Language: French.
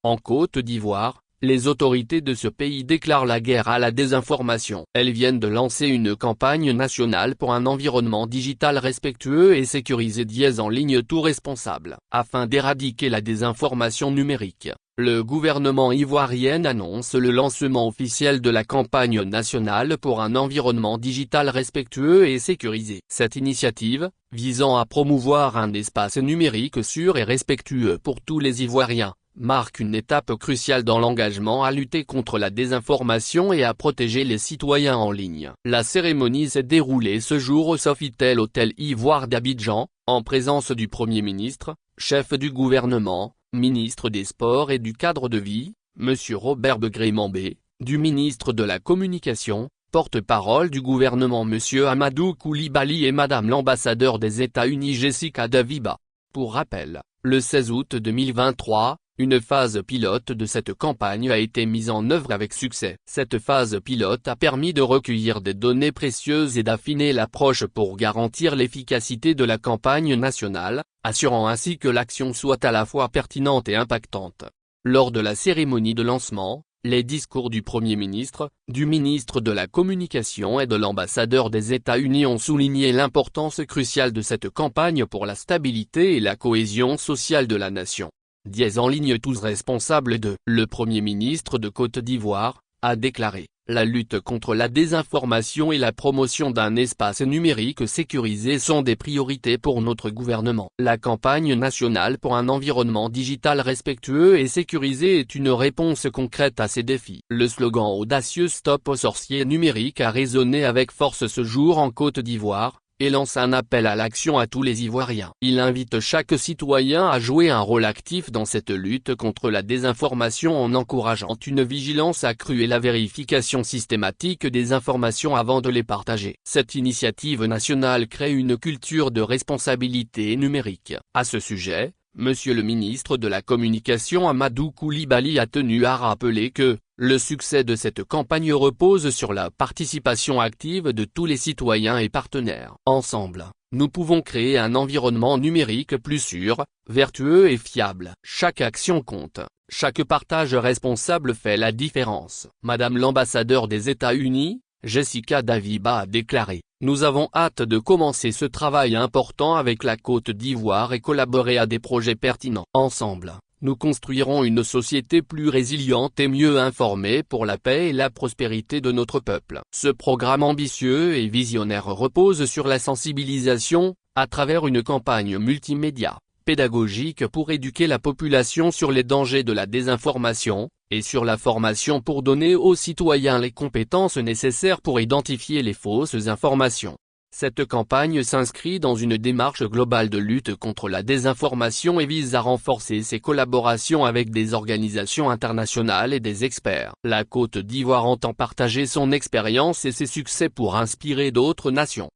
En Côte d'Ivoire, les autorités de ce pays déclarent la guerre à la désinformation. Elles viennent de lancer une campagne nationale pour un environnement digital respectueux et sécurisé en ligne tout responsable. Afin d'éradiquer la désinformation numérique, le gouvernement ivoirien annonce le lancement officiel de la campagne nationale pour un environnement digital respectueux et sécurisé. Cette initiative, visant à promouvoir un espace numérique sûr et respectueux pour tous les Ivoiriens, marque une étape cruciale dans l'engagement à lutter contre la désinformation et à protéger les citoyens en ligne. La cérémonie s'est déroulée ce jour au Sofitel Hôtel Ivoire d'Abidjan, en présence du Premier ministre, chef du gouvernement, ministre des Sports et du Cadre de Vie, M. Robert Begré-Mambé, du ministre de la Communication, porte-parole du gouvernement M. Amadou Koulibaly et Madame l'ambassadeur des États-Unis Jessica Daviba. Pour rappel, le 16 août 2023, une phase pilote de cette campagne a été mise en œuvre avec succès. Cette phase pilote a permis de recueillir des données précieuses et d'affiner l'approche pour garantir l'efficacité de la campagne nationale, assurant ainsi que l'action soit à la fois pertinente et impactante. Lors de la cérémonie de lancement, les discours du Premier ministre, du ministre de la Communication et de l'ambassadeur des États-Unis ont souligné l'importance cruciale de cette campagne pour la stabilité et la cohésion sociale de la nation. En ligne tous responsables de « Le Premier ministre de Côte d'Ivoire » a déclaré « La lutte contre la désinformation et la promotion d'un espace numérique sécurisé sont des priorités pour notre gouvernement. La campagne nationale pour un environnement digital respectueux et sécurisé est une réponse concrète à ces défis. » Le slogan audacieux « Stop aux sorciers numériques » a résonné avec force ce jour en Côte d'Ivoire, et lance un appel à l'action à tous les Ivoiriens. Il invite chaque citoyen à jouer un rôle actif dans cette lutte contre la désinformation en encourageant une vigilance accrue et la vérification systématique des informations avant de les partager. Cette initiative nationale crée une culture de responsabilité numérique. À ce sujet, Monsieur le ministre de la Communication Amadou Koulibaly a tenu à rappeler que le succès de cette campagne repose sur la participation active de tous les citoyens et partenaires. Ensemble, nous pouvons créer un environnement numérique plus sûr, vertueux et fiable. Chaque action compte, chaque partage responsable fait la différence. Madame l'ambassadeur des États-Unis, Jessica Daviba a déclaré « Nous avons hâte de commencer ce travail important avec la Côte d'Ivoire et collaborer à des projets pertinents. Ensemble, nous construirons une société plus résiliente et mieux informée pour la paix et la prospérité de notre peuple. » Ce programme ambitieux et visionnaire repose sur la sensibilisation, à travers une campagne multimédia, pédagogique pour éduquer la population sur les dangers de la désinformation, et sur la formation pour donner aux citoyens les compétences nécessaires pour identifier les fausses informations. Cette campagne s'inscrit dans une démarche globale de lutte contre la désinformation et vise à renforcer ses collaborations avec des organisations internationales et des experts. La Côte d'Ivoire entend partager son expérience et ses succès pour inspirer d'autres nations.